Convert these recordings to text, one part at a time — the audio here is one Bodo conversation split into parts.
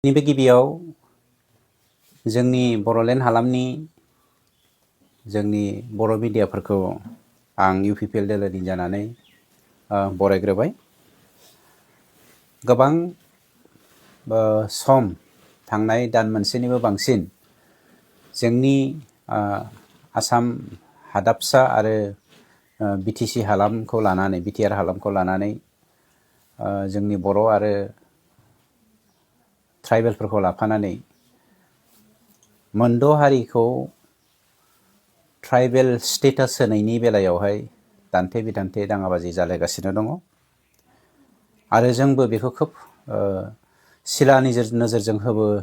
नैबे गिबियाव जोंनि बर'लेण्ड हालामनि जोंनि बर' मिडियाफोरखौ आं UPPL दोलोनि जानानै बरायग्रोबाय। गोबां सम थांनाय दान मोनसेनिबो बांसिन जोंनि आसाम हादाबसा आरो BTC हालामखौ लानानै BTR हालामखौ लानानै जोंनि बर' आरो ट्राइबेलफोरखौ लाफानानै मोनद' हारिखौ ट्राइबेल स्टेटास होनायनि बेलायावहाय दान्थे बिदान्थे दाङाबाजि जालायगासिनो दङ आरो जोंबो बेखौ खोब सिला नोजोरजों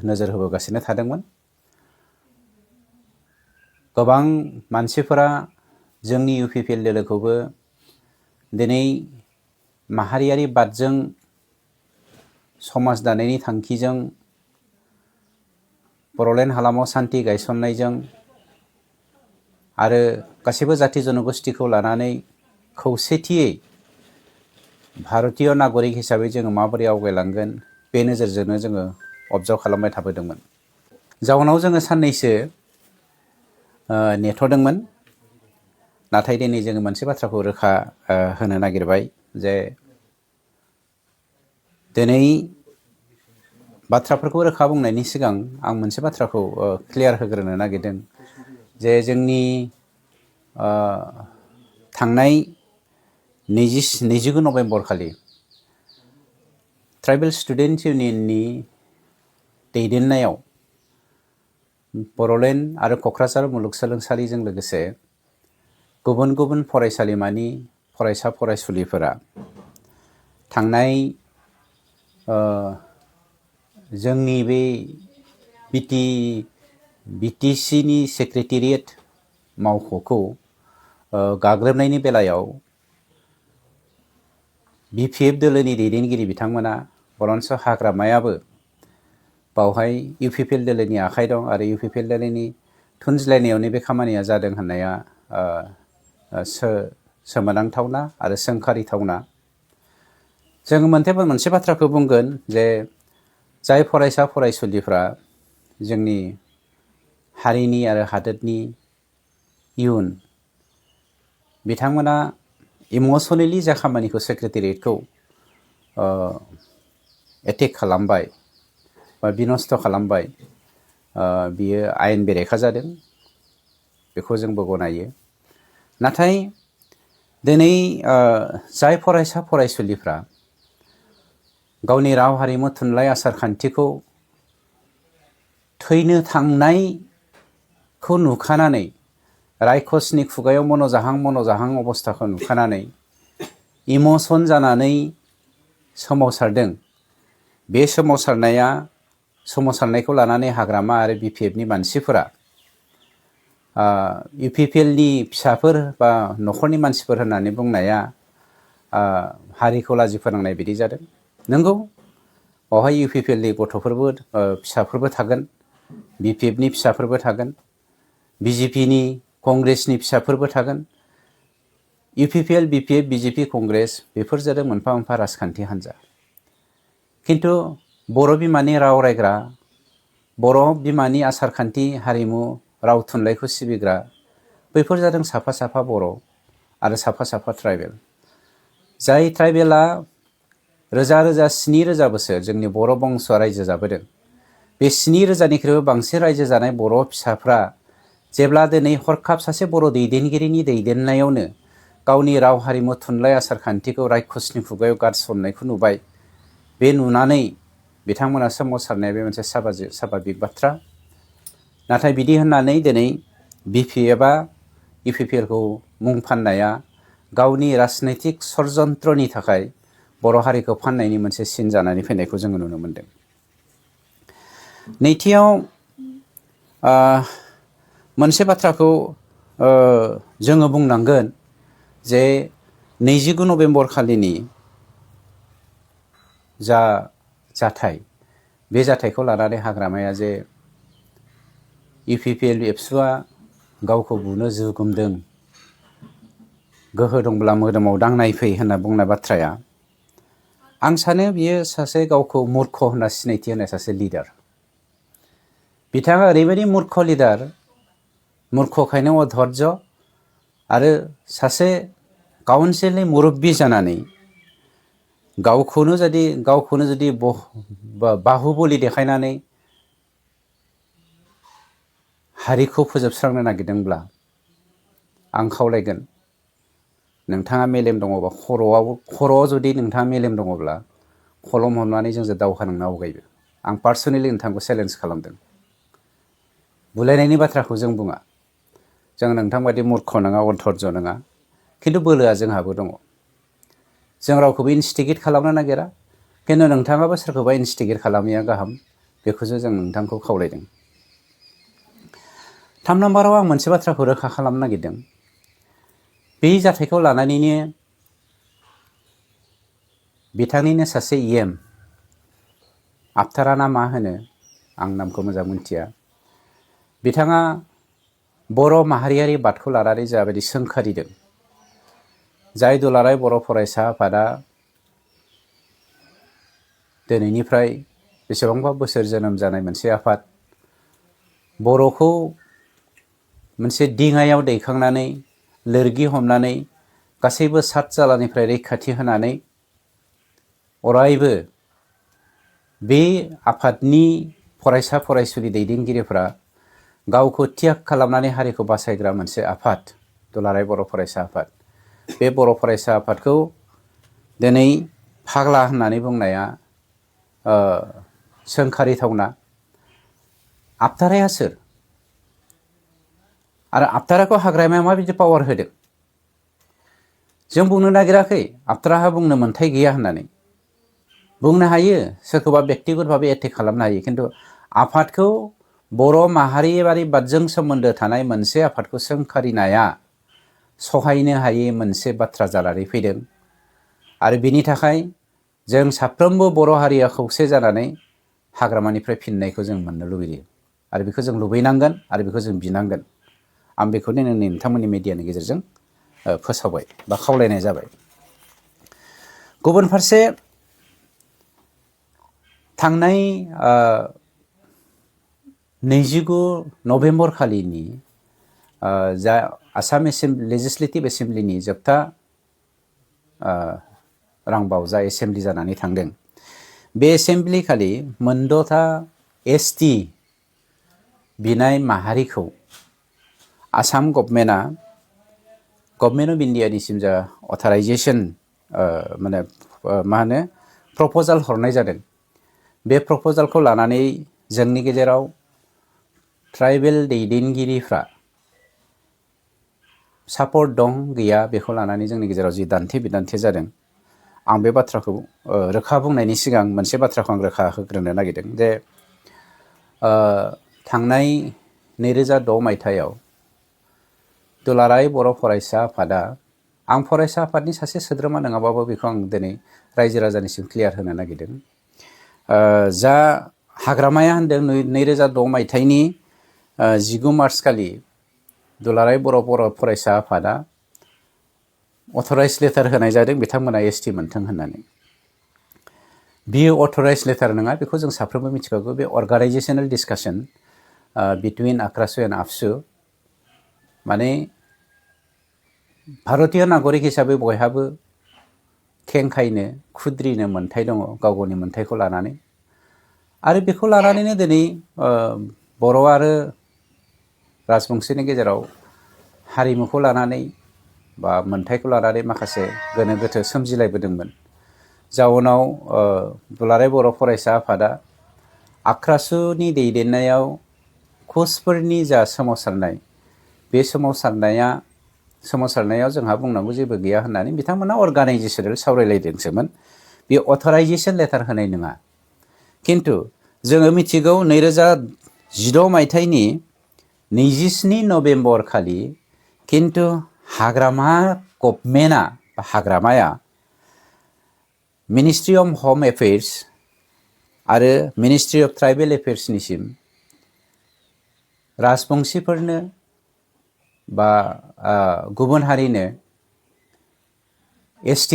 नोजोर होबोगासिनो थादोंमोन। गोबां मानसिफोरा जोंनि UPPL दोलोखौबो दिनै माहारियारि बादजों समाज दानायनि थांखिजों बर'लेण्ड हालामाव सान्थि गायसननायजों आरो गासैबो जाथि जनगोष्ठीखौ लानानै खौसेथियै भारतीय नागरिक हिसाबै जोङो माबोरै आवगायलांगोन बे नोजोरजोंनो जोङो अबजार्भ खालामबाय थाबोदोंमोन। जाउनाव जोङो साननैसो नेथ'दोंमोन, नाथाय दिनै जोङो मोनसे बाथ्राखौ रोखा होनो नागिरबाय जे दिनै बाथ्राफोरखौ रोखा बुंनायनि सिगां आं मोनसे बाथ्राखौ क्लियार होग्रोनो नागिरदों जे जोंनि थांनाय 29 नभेम्बर खालि ट्राइबेल स्टुडेन्ट इउनियननि दैदेननायाव बर'लेण्ड आरो क'क्राझार मुलुगसोलोंसालिजों लोगोसे गुबुन गुबुन फरायसालिमानि फरायसा फरायसुलिफोरा थांनाय जोंनि बे BTCनि सेक्रेटारियेट मावख'खौ गाग्लोबनायनि बेलायाव BPF दोलोनि दैदेनगिरि बिथांमोना बरन्स हाग्रामायाबो बावहाय UPPL दोलोनि आखाइ दं आरो UPPL दोलोनि थुनज्लायनायावनो बे खामानिया जादों होननाया सोमोनांथावना आरो सोंखारिथावना। जोङो मोनसे बाथ्राखौ बुंगोन जे जाय फरायसा फरायसुलिफ्रा जोंनि हारिनि आरो हादोरनि इयुन, बिथांमोना इमसनेलि जा खामानिखौ सेक्रेटारियेटखौ एटेक खालामबाय बा बिनस्थ' खालामबाय, बियो आयेन बेरेखा जादों, बेखौ जोंबो गनायो। नाथाय दिनै जाय फरायसा फरायसुलिफ्रा गावनि राव हारिमु थुनलाइ आसार खान्थिखौ थैनो थांनायखौ नुखानानै रायखसनि खुगायाव मन'जाहां अबस्थाखौ नुखानानै इमसन जानानै सोमावसारदों। बे सोमावसारनायखौ लानानै हाग्रामा आरो BPFनि मानसिफोरा UPPLनि फिसाफोर बा न'खरनि मानसिफोर होननानै बुंनाया हारिखौ लाजि फोनांनाय बायदि जादों। नंगौ, बावहाय UPPLनि गथ'फोरबो फिसाफोरबो थागोन, BPFनि फिसाफोरबो थागोन, BJPनि कंग्रेसनि फिसाफोरबो थागोन। UPPL, BPF, BJP, कंग्रेस बेफोर जादों मोनफा मोनफा राजखान्थि हान्जा। खिन्थु बर' बिमानि राव रायग्रा, बर' बिमानि आसार खान्थि हारिमु राव थुनलाइखौ सिबिग्रा बैफोर जादों साफा साफा बर' आरो साफा साफा ट्राइबेल। जाय ट्राइबेला रोजा 7,000 बोसोर जोंनि बर' बंस'आ रायजो जाबोदों। बे 7,000निख्रुइबो बांसिन रायजो जानाय बर' फिसाफ्रा जेब्ला दिनै हरखाब सासे बर' दैदेनगिरिनि दैदेननायावनो गावनि राव हारिमु थुनलाइ आसार खान्थिखौ रायखसनि खुगायाव गारसननायखौ नुबाय, बे नुनानै बिथांमोना सोमावसारनाया बे मोनसे साभाबिक बाथ्रा। नाथाय बिदि होननानै दिनै BPFआ UPPLखौ मुं फाननाया गावनि राजनैतिक षड़यन्त्रनि थाखाय बर' हारिखौ फाननायनि मोनसे सिन जानानै फैनायखौ जोङो नुनो मोनदों। नैथियाव मोनसे बाथ्राखौ जोङो बुंनांगोन जे 29 नभेम्बर खालिनि जा जाथाय, बे जाथायखौ लानानै हाग्रामाया जे UPPL एबसुआ गावखौ बुनो जुगुमदों, गोहो दंब्ला मोदोमाव दांनाय फै होनना बुंनाय बाथ्राया आं सानो बियो सासे गावखौ मूर्ख होनना सिनायथि होनाय सासे लिडार। बिथाङा ओरैबायदि मूर्ख लिडार, मूर्खखायनो अधर्य आरो सासे काउन्सिलनि मुरब्बी जानानै गावखौनो जुदि बाहुबलि देखायनानै हारिखौ फोजोबस्रांनो नागिरदोंब्ला आं खावलायगोन, नोंथाङा मेलेम दङबा खर'आव जुदि नोंथाङा मेलेम दङब्ला कलम हमनानै जोंजों दावहा नांनो आवगायबो। आं पार्सनेलि नोंथांखौ चेलेन्ज खालामदों। बुलायनायनि बाथ्राखौ जों बुङा, जों नोंथां बायदि मूर्ख नङा, अधर्य नङा, खिन्थु बोलोआ जोंहाबो दङ। जों रावखौबो इन्स्टिगेट खालामनो नागिरा, खिन्थु नोंथाङाबो सोरखौबा इन्स्टिगेट खालामैया गाहाम, बेखौसो जों नोंथांखौ खावलायदों। 3 नाम्बाराव आं मोनसे बाथ्राखौ रोखा खालामनो नागिरदों। बे जाथायखौ लानानैनो बिथांनिनो सासे इएम, आफथारा ना मा होनो, आं नामखौ मोजां मिथिया, बिथाङा बर' माहारियारि बादखौ लानानै जाबायदि सोंखारिदों, जाय दुलाराय बर' फरायसा आफादा दिनैनिफ्राय बेसेबांबा बोसोर जोनोम जानाय मोनसे आफाद, बर'खौ मोनसे दिङायाव दैखांनानै लोरगि हमनानै गासैबो सात जालानिफ्राय रैखाथि होनानै अरायबो बे आफादनि फरायसा फरायसुलि दैदेनगिरिफ्रा गावखौ त्याग खालामनानै हारिखौ बासायग्रा मोनसे आफाद, दुलाराय बर' फरायसा आफाद। बे बर' फरायसा आफादखौ दिनै फाग्ला होननानै बुंनाया सोंखारिथावना। आफथाराया सोर? आरो आफथाराखौ हाग्रामाया माबायदि पावार होदों? जों बुंनो नागिराखै आफथाराहा बुंनो मोन्थाय गैया होननानै। बुंनो हायो, सोरखौबा बेक्तिगत भाबै एटेक खालामनो हायो, खिन्थु आफादखौ, बर' माहारियारि बादजों सोमोन्दो थानाय मोनसे आफादखौ सोंखारिनाया सहायनो हायै मोनसे बाथ्रा जानानै फैदों। आरो बिनि थाखाय जों साफ्रोमबो बर' हारिया खौसे जानानै हाग्रामानिफ्राय फिननायखौ जों मोननो लुबैयो, आरो बेखौ जों लुबैनांगोन, आरो बेखौ जों बिनांगोन। आं बेखौनो नोंथांमोननि मिडियानि गेजेरजों फोसावबाय बा खावलायनाय जाबाय। गुबुन फारसे थांनाय 29 नभेम्बर खालिनि जा आसाम लेजिस्लेटिभ एसेमब्लिनि जोबथा रांबावजा एसेमब्लि जानानै थांदों, बे एसेमब्लि खालि मोनद'था एसटि बिनाय माहारिखौ आसाम गभर्नमेन्टआ गभर्नमेन्ट अफ इन्डियानिसिम जा अथराइजेसन प्रप'जाल हरनाय जादों। बे प्रप'जालखौ लानानै जोंनि गेजेराव ट्राइबेल दैदेनगिरिफ्रा सापर्ट दं गैया बेखौ लानानै जोंनि गेजेराव जि दान्थे बिदान्थे जादों, आं बे बाथ्राखौ रोखा बुंनायनि सिगां मोनसे बाथ्राखौ आं रोखा होग्रोनो नागिरदों जे थांनाय 2006 मायथाइयाव दुलाराय बर' फरायसा आफादा, आं फरायसा आफादनि सासे सोद्रोमा नङाबाबो बेखौ आं दिनै रायजो राजानिसिम क्लियार होनो नागिरदों, जा हाग्रामाया होनदों 2006 मायथाइनि 19 मार्च खालि दुलाराय बर' फरायसा आफादा अथराइज लेटार होनाय जादों बिथांमोना एसटि मोन्थों होननानै। बियो अथराइज लेटार नङा, बेखौ जों साफ्रोमबो मिथिखागौ। बे अर्गानाइजेसनेल डिसकासन बिटुइन आक्रासु एन्ड आफसु, माने भारतीय नागरिक हिसाबै बयहाबो खेंखायनो खुद्रिनो मोन्थाय दङ गाव गावनि मोन्थायखौ लानानै। आरो बेखौ लानानैनो दिनै बर' आरो राजबंशीनि गेजेराव हारिमुखौ लानानै बा मोन्थायखौ लानानै माखासे गोनो गोथो सोमजिलायबोदोंमोन। जाउनाव दुलाराय बर' फरायसा आफादा आक्रासुनि दैदेननायाव कचफोरनि जा सोमावसारनाय, बे सोमावसारनायाव जोंहा बुंनांगौ जेबो गैया होननानै बिथांमोना अर्गानाइजेसनेल सावरायलायदोंसोमोन। बे अथराइजेसन लेटार होनाय नङा। खिन्थु जोङो मिथिगौ 2016 मायथाइनि 27 नभेम्बर खालि खिन्थु हाग्रामा गभर्नमेन्टआ बा हाग्रामाया मिनिस्ट्रि अफ हम एफेयार्स आरो मिनिस्ट्रि अफ ट्राइबेल एफेयार्सनिसिम राजबंशीफोरनो बा गुबुन हारिनो ST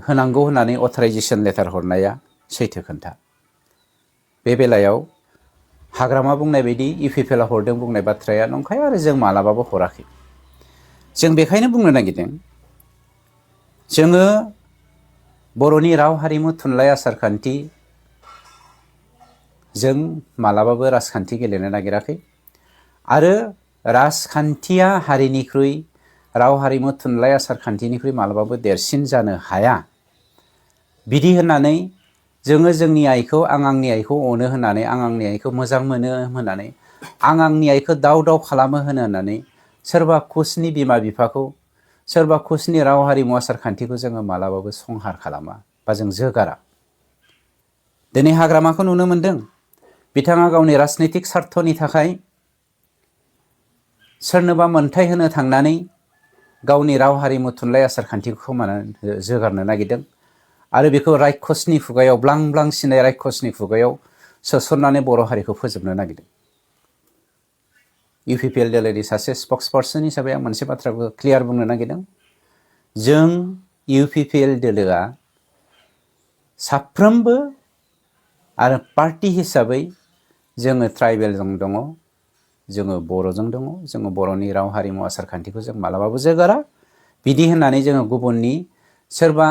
होनांगौ होननानै अथराइजेसन लेटार हरनाया सैथो खोन्था। बे बेलायाव हाग्रामा बुंनाय बायदि UPPL आ हरदों बुंनाय बाथ्राया नंखाय आरो जों मालाबाबो हराखै। जों बेखायनो बुंनो नागिरदों जोङो बर'नि राव हारिमु थुनलाइ आसारखान्थि जों मालाबाबो राजखान्थि गेलेनो नागिराखै आरो राजखान्थिया हारिनिख्रुइ राव हारिमु थुनलाइ आसारखान्थिनिख्रुइ मालाबाबो देरसिन जानो हाया। बिदि होननानै जोङो जोंनि आइखौ आं आंनि आइखौ अनो होननानै आं आंनि आइखौ मोजां मोनो होननानै आं आंनि आइखौ दाव दाव खालामो होननानै सोरबा कुचनि बिमा बिफाखौ सोरबा कुचनि राव हारिमु आसारखान्थिखौ जोङो मालाबाबो संहार खालामा बा जों जोगारा। दिनै हाग्रामाखौ नुनो मोनदों बिथाङा गावनि राजनैतिक स्वार्थनि थाखाय सोरनोबा मोनथाय होनो थांनानै गावनि राव हारिमु थुनलाइ आसारखान्थिखौ खोमानानै जोगारनो नागिरदों आरो बेखौ रायखसनि खुगायाव ब्लां ब्लां सिनाय रायखसनि खुगायाव सोसननानै बर' हारिखौ फोजोबनो नागिरदों। UPPL दोलोनि सासे स्पक्स पार्सन हिसाबै आं मोनसे बाथ्राखौ क्लियार बुंनो नागिरदों। जों UPPL दोलोआ साफ्रोमबो आरो पार्टी हिसाबै जोङो ट्राइबेलजों दङ, जोङो बर'जों दङ, जोङो बर'नि राव हारिमु आसारखान्थिखौ जों मालाबाबो जोगारा। बिदि होननानै जोङो गुबुननि सोरबा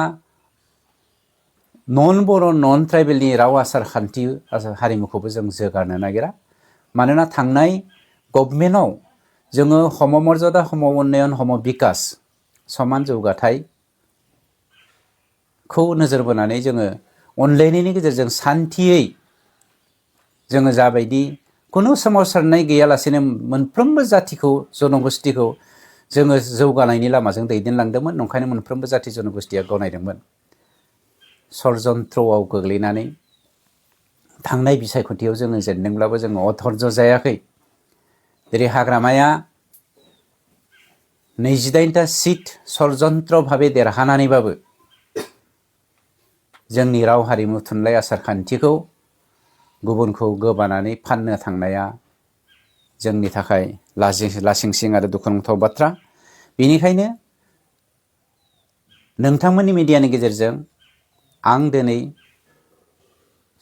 नन बर' नन ट्राइबेलनि राव आसारखान्थि हारिमुखौबो जों जोगारनो नागिरा। मानोना थांनाय गभर्नमेन्टआव जोङो हम मर्यादा हम उन्नयन हम बिकास समान जौगाथायखौ नोजोर बोनानै जोङो अनलायनायनि गेजेरजों सान्थियै जोङो जाबायदि खुनु सोमावसारनाय गैयालासेनो मोनफ्रोमबो जाथिखौ जनगोष्ठीखौ जोङो जौगानायनि लामाजों दैदेनलांदोंमोन। नंखायनो मोनफ्रोमबो जाथि जनगोष्ठीया गनायदोंमोन। षड़यन्त्रआव गोग्लैनानै थांनाय बिसायख'थियाव जोङो जेनदोंब्लाबो जोङो अधर्ज जायाखै। जेरै हाग्रामाया 28टा सिट षड़यन्त्र भाबै देरहानानैबाबो जोंनि राव हारिमु थुनलाइ आसारखान्थिखौ गुबुनखौ गोबानानै फाननो थांनाया जोंनि थाखाय लासिंसिं आरो दुखुनांथाव बाथ्रा। बेनिखायनो नोंथांमोननि मिडियानि गेजेरजों आं दिनै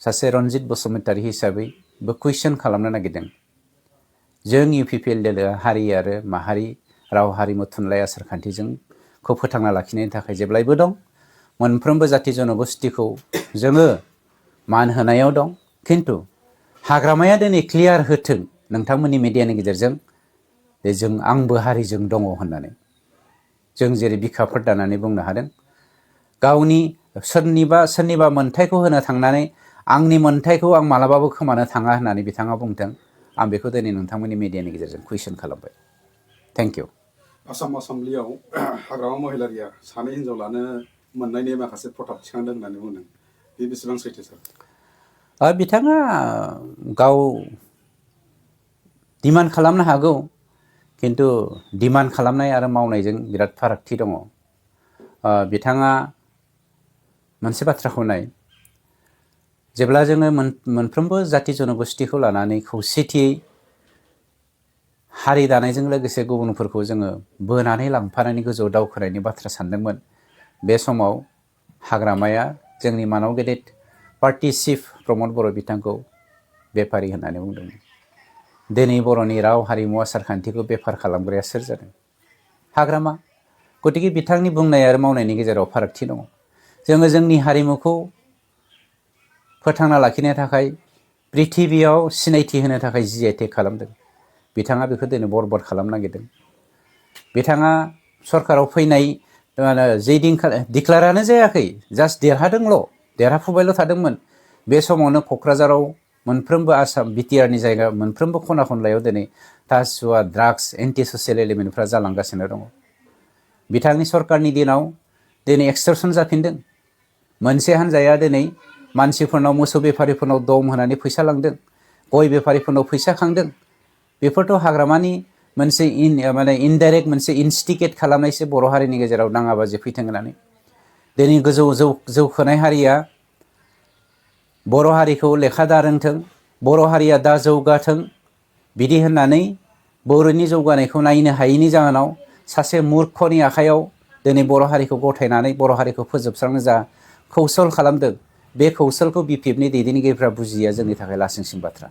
सासे रन्जित बसुमतारी हिसाबैबो कुइसन खालामनो नागिरदों। जों UPPL दोलोआ हारि आरो माहारि राव हारिमु थुनलाइ आसारखान्थिखौ फोथांना लाखिनायनि थाखाय जेब्लायबो दं। मोनफ्रोमबो जाथि जनगोष्ठीखौ जोङो मान होनायाव दं। खिन्थु हाग्रामाया दिनै क्लियार होथों नोंथांमोननि मिडियानि गेजेरजों जे जों आंबो हारिजों दङ होननानै जों जेरै बिखाफोर दानानै बुंनो हादों। गावनि सोरनिबा मोनथायखौ होनो थांनानै आंनि मोनथायखौ आं मालाबाबो खोमानो थाङा होननानै बिथाङा बुंदों। आं बेखौ दिनै नोंथांमोननि मिडियानि गेजेरजों कुइसन खालामबाय। Thank you. आसाम एसेम्ब्लियाव हाग्रामा महिलारिया सानै हिनजाव लानो मोननायनि माखासे प्रथाब थिखांदों होननानै बुंदों। बे बेसेबां सैथो सार? बिथाङा गाव डिमान्ड खालामनो हागौ, खिन्थु डिमान्ड खालामनाय आरो मावनायजों बिराद फारागथि दङ। बिथाङा मोनसे बाथ्राखौ नाय, जेब्ला जोङो मोनफ्रोमबो जाथि जनगोष्ठीखौ लानानै खौसेथियै हारि दानायजों लोगोसे गुबुनफोरखौ जोङो बोनानै लांफानानै गोजौआव दावखोनायनि बाथ्रा सानदोंमोन, बे समाव हाग्रामाया जोंनि मानाव गेदेर पार्टी चिफ प्रमद बर' बिथांखौ बेफारि होननानै बुंदोंमोन। दिनै बर'नि राव हारिमु आसारखान्थिखौ बेफार खालामग्राया सोर जादों? हाग्रामा। गतिके बिथांनि बुंनाय आरो मावनायनि गेजेराव फारागथि दङ। जोङो जोंनि हारिमुखौ फोथांना लाखिनो थाखाय प्रिथिबियाव सिनायथि होनो थाखाय GI खालामदों। बिथाङा बेखौ दिनै बरबाद खालामनो नागिरदों। बिथाङा सरकाराव फैनाय जे डिक्लारानो जायाखै, जास्ट देरहादोंल', देरहाफुबायल' थादोंमोन। बे समावनो क'क्राझाराव मोनफ्रोमबो आसाम BTRनि जायगा मोनफ्रोमबो खना खनलायाव दिनै टासुवा ड्राग्स एन्टि ससियेल एलिमेन्टफ्रा जालांगासिनो दङ। बिथांनि सरकारनि दिनाव दिनै एक्सटर्सन जाफिनदों। मोनसे हान्जाया दिनै मानसिफोरनाव मोसौ बेफारिफोरनाव दम होनानै फैसा लांदों, गय बेफारिफोरनाव फैसा खांदों। बेफोरथ' हाग्रामानि मोनसे इनडाइरेक्ट मोनसे इनस्टिकेट खालामनायसो बर' हारिनि गेजेराव दाङाबाजि फैथों होननानै। दिनै गोजौ जौखोनाय हारिया बर' हारिखौ लेखा दा रोंथों, बर' हारिया दा जौगाथों, बिदि होननानै बर'नि जौगानायखौ नायनो हायैनि जाहोनाव सासे मुर्खनि आखायाव दिनै बर' हारिखौ गथायनानै बर' हारिखौ फोजोबस्रांनो जा कौसल खालामदों, बे कौसलखौ BPFनि दैदेनगिरिफ्रा बुजिया जोंनि थाखाय लासिंसिं बाथ्रा।